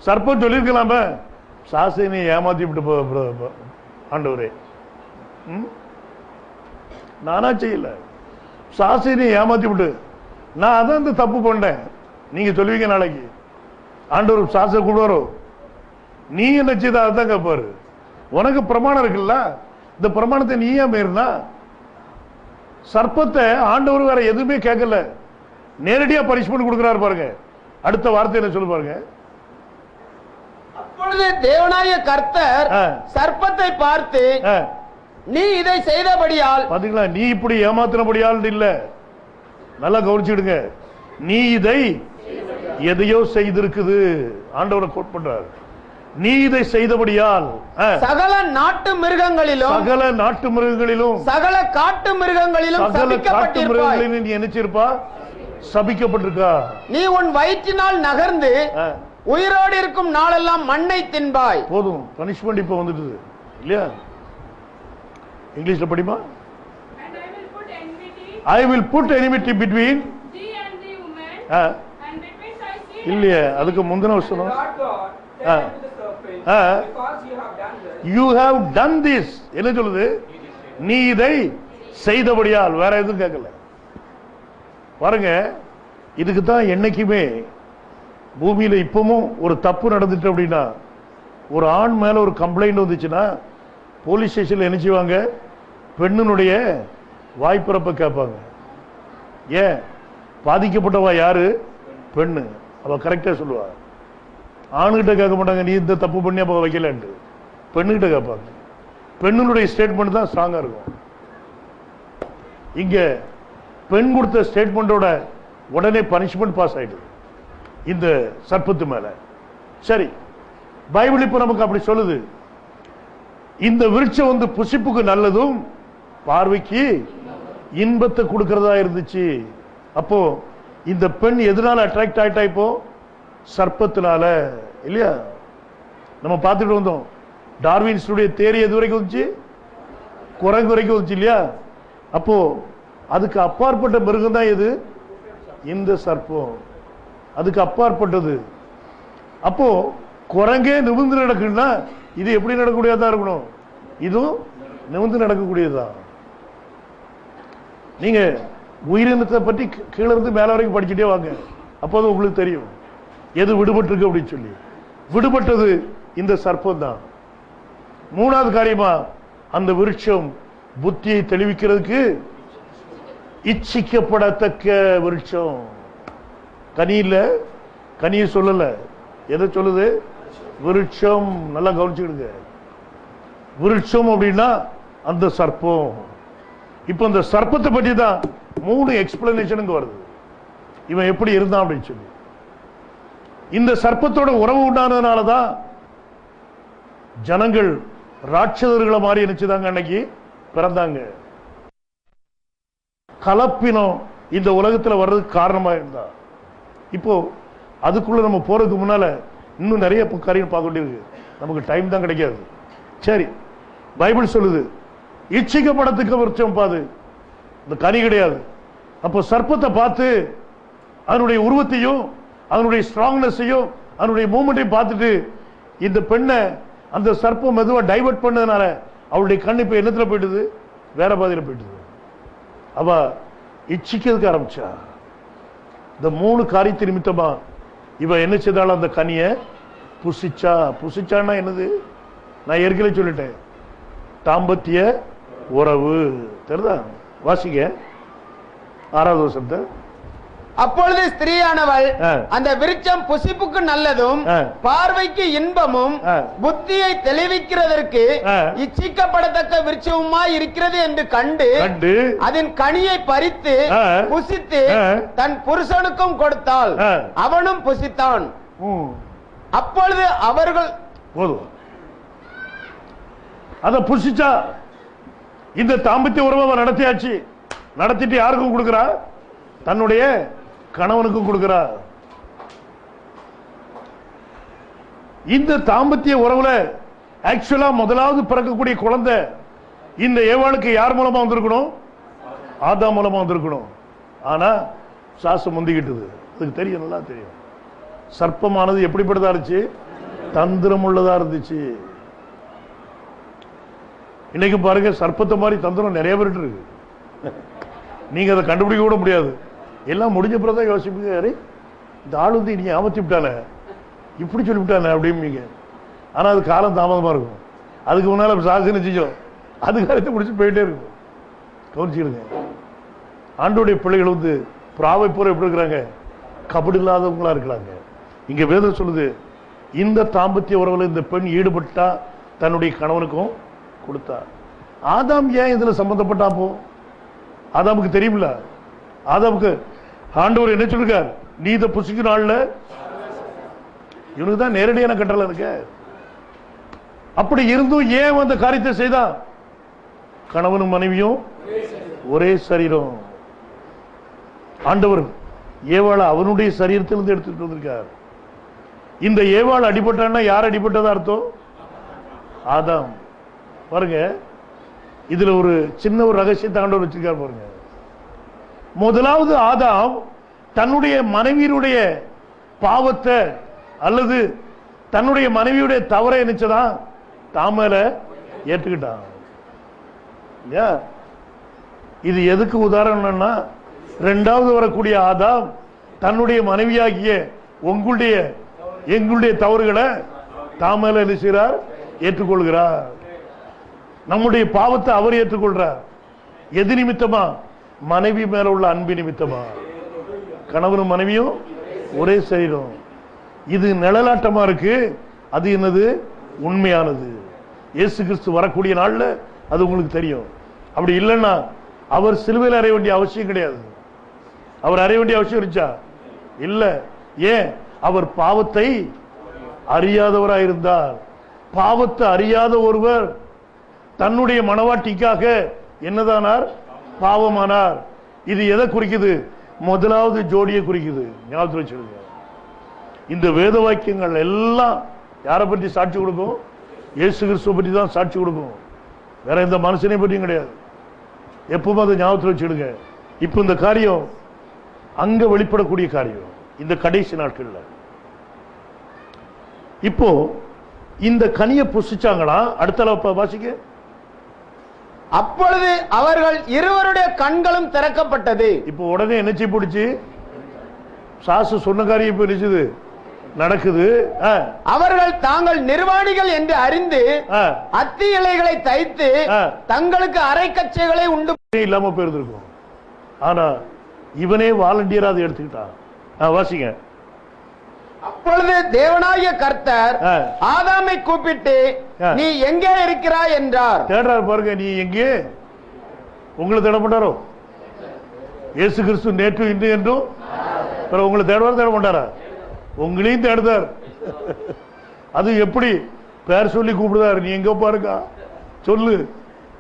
சர்ப்பம் சொல்லியிருக்கலாம, சாசனை ஏமாத்தி விட்டு ஆண்டவரே, நானா செய்யல, சாசனை ஏமாத்தி விட்டு நான் அதான் இந்த தப்பு பண்ணேன். நீங்க சொல்லுவீங்க நாளைக்கு ஆண்டவர் சாசை கூடுவாரோ, நீ என்ன செய்த அதான் கேட்பாரு. உனக்கு பிரமாணம் இருக்குல்ல, இந்த பிரமாணத்தை நீ ஏன் மீறினா? சர்ப்பத்தை ஆண்டவர் வேற எதுவுமே கேட்கல, நேரடியா பனிஷ்மெண்ட் கொடுக்கிறாரு பாருங்க. அடுத்த வார்த்தை என்ன சொல்லு பாருங்க. அப்பொழுது தேவனாய கர்த்தர் சர்ப்பத்தை பார்த்து, நீ இதை செய்தபடியால், பாத்தீங்களா, நீ இப்படி ஏமாத்தினபடியால் இல்ல, நல்லா கவனிச்சுடுங்க, நீ இதை எதையோ செய்திருக்குது. ஆண்டவரை கோட் பண்றார். நீ இதை செய்தபடியால் சகல நாட்டு மிருகங்களிலும், சகல நாட்டு மிருகங்களிலும், சகல காட்டு மிருகங்களிலும், சகல காட்டு மிருகங்களிலும் நீ நினைச்சிருப்பா, சபிக்கப்பட்டிருக்கா. நீ உன் வயிற்றினால் நகர்ந்து உயிரோடு இருக்கும் நாளெல்லாம் மண்ணை தின்பாய். போதும், பனிஷ்மெண்ட் இப்ப வந்துட்டு இல்லையா? இங்கிலீஷ்ல படிமா. I will put enmity between thee and the woman, and between thy seed. இல்லையே, அதுக்கு முந்தின வசனம். You have done this. என்ன சொல்லுது? நீ இதை செய்தபடியால். வேற எதுவும் கேட்கல பாருங்க. இதுக்கு தான் என்னைக்குமே பூமியில இப்பவும் ஒரு தப்பு நடந்துட்டு அப்படின்னா, ஒரு ஆண் மேல ஒரு கம்ப்ளைண்ட் வந்துச்சுன்னா போலீஸ் ஸ்டேஷன்ல என்ன செய்வாங்க? பெண்ணுடைய வாய்ப்பிறப்ப கேட்பாங்க. ஏன்? பாதிக்கப்பட்டவா யாரு? பெண்ணு. அவ கரெக்டா சொல்லுவா. ஆணுகிட்ட கேட்க மாட்டாங்க, நீ இந்த தப்பு பண்ணி அப்ப வைக்கலன்ட்டு. பெண்ணுகிட்ட கேட்பாங்க. பெண்ணுடைய ஸ்டேட்மெண்ட் தான் ஸ்ட்ராங்கா இருக்கும். இங்க பெண் கொடுத்த ஸ்டேட்மெண்டோட உடனே பனிஷ்மெண்ட் பாஸ் ஆயிடுது இந்த சர்ப்பத்து மேல. சரி, பைபிள் இப்ப நமக்கு அப்படி சொல்லுது. இந்த விருட்சம் வந்து புசிப்புக்கு நல்லதும் பார்வைக்கு இன்பத்தை கொடுக்கிறதா இருந்துச்சு. அப்போ இந்த பெண் எதனால அட்ராக்ட் ஆயிட்டா? இப்போ சர்ப்பத்தினால இல்லையா? நம்ம பார்த்துட்டு வந்தோம். டார்வின்ஸுடைய தேரி எது வரைக்கும் வந்துச்சு? குரங்கு வரைக்கும் வந்துச்சு இல்லையா? அப்போ அதுக்கு அப்பாற்பட்ட மிருகம் தான் எது? இந்த சர்ப்பம். அதுக்கு அப்பாற்பட்டது. அப்போ குரங்கே நிமிர்ந்து நடக்குன்னா இது எப்படி நடக்கக்கூடியதா இருக்கணும்? இதுவும் நிமிர்ந்து நடக்கக்கூடியதுதான். நீங்க உயிரினத்தை பற்றி கீழே இருந்து மேல வரைக்கும் படிச்சுட்டே வாங்க, அப்போது உங்களுக்கு தெரியும் எது விடுபட்டு இருக்கு அப்படின்னு சொல்லி. விடுபட்டது இந்த சர்ப்பம் தான். மூணாவது காரியமா, அந்த விருட்சம் புத்தியை தெளிவிக்கிறதுக்கு இச்சிக்கப்படத்தக்க விருட்சம். கனி இல்ல, கனியை சொல்லல, எதை சொல்லுது? விருட்சம். நல்லா கவனிச்சுடுங்க. விருட்சம் அப்படின்னா அந்த சர்ப்பம். இப்ப இந்த சர்ப்பத்தை பற்றி தான் 3 எக்ஸ்பிளனேஷன் வருது. இவன் எப்படி இருந்தான் அப்படின்னு சொல்லி. இந்த சர்ப்பத்தோட உறவு உண்டானதுனாலதான் ஜனங்கள் ராட்சதர்களை மாதிரி நினைச்சுதாங்க அன்னைக்கு பிறந்தாங்க. கலப்பினம் இந்த உலகத்தில் வர்றதுக்கு காரணமா இருந்தா. இப்போ அதுக்குள்ள நம்ம போறதுக்கு முன்னால இன்னும் நிறைய காரியம் பார்க்க வேண்டியது, நமக்கு டைம் தான் கிடைக்காது. சரி, பைபிள் சொல்லுது இச்சிக்கப்படத்துக்கு விருட்சம் பாது, இந்த கனி கிடையாது. அப்போ சர்ப்பத்தை பார்த்து அதனுடைய உருவத்தையும் அதனுடைய ஸ்ட்ராங்னஸையும் அதனுடைய மூவ்மெண்ட்டையும் பார்த்துட்டு இந்த பெண்ணை அந்த சர்ப்பம் மெதுவாக டைவர்ட் பண்ணதுனால அவளுடைய கண் இப்ப என்னத்துல போயிடுது? வேற பாதையில போயிடுது. அவ இச்சிக்கிறதுக்கு ஆரம்பிச்சா. இந்த 3 காரியத்தை நிமித்தமா இவ என்ன செய்தாலும் அந்த கனியை புசிச்சா. புசிச்சான்னா என்னது? நான் ஏற்கனவே சொல்லிட்டேன், தாம்பத்திய உறவு. தெரியுதா? வாசிங்க 6வது வசனத்தை. அப்பொழுது ஸ்திரீயானவள் அந்த விருட்சம் புசிப்புக்கு நல்லதும் பார்வைக்கு இன்பமும் புத்தியை தெளிவிக்கிறதற்கு இச்சிக்கப்படத்தக்க விருட்சமுமாய் இருக்கிறது என்று கண்டு அதன் கனியை பறித்து புசித்து தன் புருஷனுக்கும் கொடுத்தாள், அவனும் புசித்தான். அப்பொழுது அவர்கள் போதும் அத புசிச்சா. இந்த தாம்பத்திய உறவை நடத்தியாச்சு. நடத்திட்டு யாருக்கும் கொடுக்கிறா? தன்னுடைய கணவனுக்கும் கொடுக்கிறா. இந்த தாம்பத்திய உறவுல ஆக்சுவலா முதலாவது பிறக்கக்கூடிய குழந்தை இந்த ஏவாளுக்கு யார் மூலமா வந்திருக்கணும்? ஆதாம் மூலமா வந்திருக்கணும். ஆனா சாசம் முந்திக்கிட்டது. அதுக்கு தெரியும், நல்லா தெரியும். சர்ப்பமானது எப்படிப்பட்டதா இருந்துச்சு? தந்திரம் உள்ளதா இருந்துச்சு. இன்னைக்கு பாருங்க, சர்ப்பத்தை மாதிரி தந்திரம் நிறைய பேர் இருக்கு. நீங்க அதை கண்டுபிடிக்க கூட முடியாது. எல்லாம் முடிஞ்ச பிறதான் யோசிப்பீங்க, இந்த ஆள் வந்து நீ ஏமாத்தி விட்டானே, இப்படி சொல்லிவிட்டானே அப்படிம்பீங்க. ஆனா அது காலம் தாமதமா இருக்கும். அதுக்கு முன்னால சாசனம் செஞ்சோம், அது காலத்தை முடிச்சு போயிட்டே இருக்கும். கவனிச்சுடுங்க, ஆண்டோடைய பிள்ளைகள் வந்து பிராவை போற எப்படி இருக்கிறாங்க? கபடு இல்லாதவங்களா இருக்கிறாங்க. இங்க வேதம் சொல்லுது, இந்த தாம்பத்திய உறவுல இந்த பெண் ஈடுபட்டா தன்னுடைய கணவனுக்கும் கொடுத்தா. ஆதாம் ஏன் இதுல சம்பந்தப்பட்டா? போ ஆதாமுக்கு தெரியுமில்ல. ஆதாமுக்கு ஆண்டவர் என்ன சொல்லிருக்கார்? நீ இதை புசிக்கிற நாள்ல இவனுக்கு தான் நேரடியான கட்டளை இருக்க. அப்படி இருந்தும் ஏன் அந்த காரியத்தை செய்தான்? கணவனும் மனைவியும் ஒரே சரீரம். ஆண்டவர் ஏவாளை அவனுடைய சரீரத்திலிருந்து எடுத்துட்டு வந்திருக்கார். இந்த ஏவாள் அடிபட்டான்னா யார் அடிபட்டதா அர்த்தம்? ஆதாம். பாருங்க, இதுல ஒரு சின்ன ஒரு ரகசியத்தை ஆண்டவர் வச்சிருக்கார் பாருங்க. முதலாவது ஆதாம் தன்னுடைய மனைவியுடைய பாவத்தை அல்லது தன்னுடைய மனைவியுடைய தவறை நினைச்சதான் தாமல ஏற்றுக்கிட்டான். இது எதுக்கு உதாரணம்னா, இரண்டாவது வரக்கூடிய ஆதாம் தன்னுடைய மனைவியாகிய எங்களுடைய தவறுகளை தாமல என்ன செய்கிறார்? ஏற்றுக்கொள்கிறார். நம்முடைய பாவத்தை அவர் ஏற்றுக்கொள்றார். எது நிமித்தமா? மனைவி மேல உள்ள அன்பு நிமித்தமா. கணவனும் மனைவியும் ஒரே சரீரம். இது நிழலாட்டமா இருக்கு, அது என்னது? உண்மையானது. இயேசு கிறிஸ்து வரக்கூடிய நாள்ல அது உங்களுக்கு தெரியும். அப்படி இல்லைன்னா அவர் சிலுவையில் அறைய வேண்டிய அவசியம் கிடையாது. அவர் அறைய வேண்டிய அவசியம் இருந்துச்சா? இல்ல. ஏன்? அவர் பாவத்தை அறியாதவராயிருந்தார். பாவத்தை அறியாத ஒருவர் தன்னுடைய மனவாட்டிக்காக என்னதானார்? பாவமானார். இது எதை குறிக்குது? முதலாவது ஜோடியை குறிக்குது. ஞாபகத்தில் வச்சிருங்க. இந்த வேத வாக்கியங்கள் எல்லாம் யாரை பற்றி சாட்சி கொடுக்கும்? இயேசு கிறிஸ்துவை பற்றி தான் சாட்சி கொடுக்கும். வேற எந்த மனுஷனை பற்றியும் கிடையாது. எப்பவும் அதை ஞாபகத்தில் வச்சிடுங்க. இப்ப இந்த காரியம் அங்க வெளிப்படக்கூடிய காரியம் இந்த கடைசி நாட்கள்ல. இப்போ இந்த கனியை புசிச்சாங்களா? அடுத்த வாசிக்க. அப்பொழுது அவர்கள் இருவருடைய கண்களும் திறக்கப்பட்டது. இப்போ உடனே என்ன செய்ய போடுச்சு? சாசு சொன்ன காரியம் இப்ப நினைச்சது நடக்குது. அவர்கள் தாங்கள் நிர்வாணிகள் என்று அறிந்து அத்தி இலைகளை தைத்து தங்களுக்கு அரைக்கச்சைகளை உண்டு இல்லாம போயிருந்திருக்கும். ஆனா இவனே வாலண்டியரா அதை எடுத்துக்கிட்டான். வாசிங்க. அப்பொழுது தேவனாகிய கர்த்தர் ஆதாமை கூப்பிட்டு, நீ எங்கே இருக்கிறாய் என்றார். தேடுறாரு பாருங்க. நீ எங்கே? உங்களை தேட மாட்டாரோ? இயேசு கிறிஸ்து நேற்று இன்று என்றும் உங்களை தேடுவார். தேட மாட்டாரா? உங்களையும் தேடுதார். அது எப்படி? பேர் சொல்லி கூப்பிடுதார். நீ எங்க பாருங்க சொல்லு.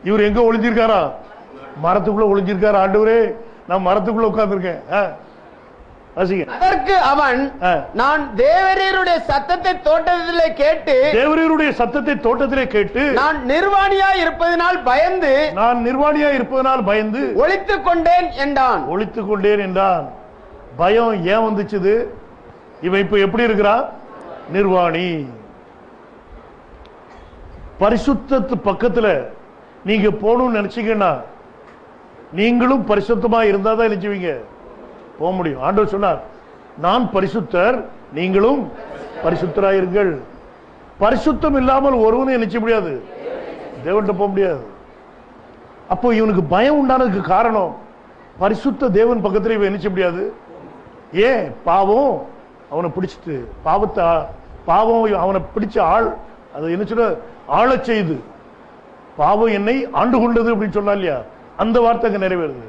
இவர் எங்க ஒளிஞ்சிருக்காரா? மரத்துக்குள்ள ஒளிஞ்சிருக்காரு. ஆண்டவரே, நான் மரத்துக்குள்ள உட்கார்ந்துருக்கேன். அதற்கு அவன், நான் தேவரீருடைய சத்தத்தை தோட்டத்திலே கேட்டு நான் நிர்வாணியாய் இருப்பதனால் பயந்து ஒளித்துக் கொண்டேன் என்றான். பயம் ஏன் வந்துச்சு? இவன் இப்ப எப்படி இருக்கிறான்? நிர்வாணி. பரிசுத்தத்து பக்கத்துல நீங்க போகணும்னு நினைச்சீங்கன்னா நீங்களும் பரிசுத்தமா இருந்தாதான் நினைச்சுவீங்க போக முடியும். ஆண்டவர் சொன்னார், நான் பரிசுத்தர், நீங்களும் பரிசுத்தராயிருங்கள். பரிசுத்தம் இல்லாமல் ஒருவனும் நினைச்ச முடியாது, தேவன்கிட்ட போக முடியாது. அப்போ இவனுக்கு பயம் உண்டானதுக்கு காரணம், பரிசுத்த தேவன் பக்கத்துல இவன் நினைச்ச முடியாது. ஏன்? பாவம் அவனை பிடிச்சிட்டு, பாவம் அவனை பிடிச்ச ஆள், அதை என்ன சொல்ற, ஆள செய்து பாவம் என்னை ஆண்டு கொண்டது அப்படின்னு சொன்னா இல்லையா, அந்த வார்த்தை அங்க நிறைவேறுது.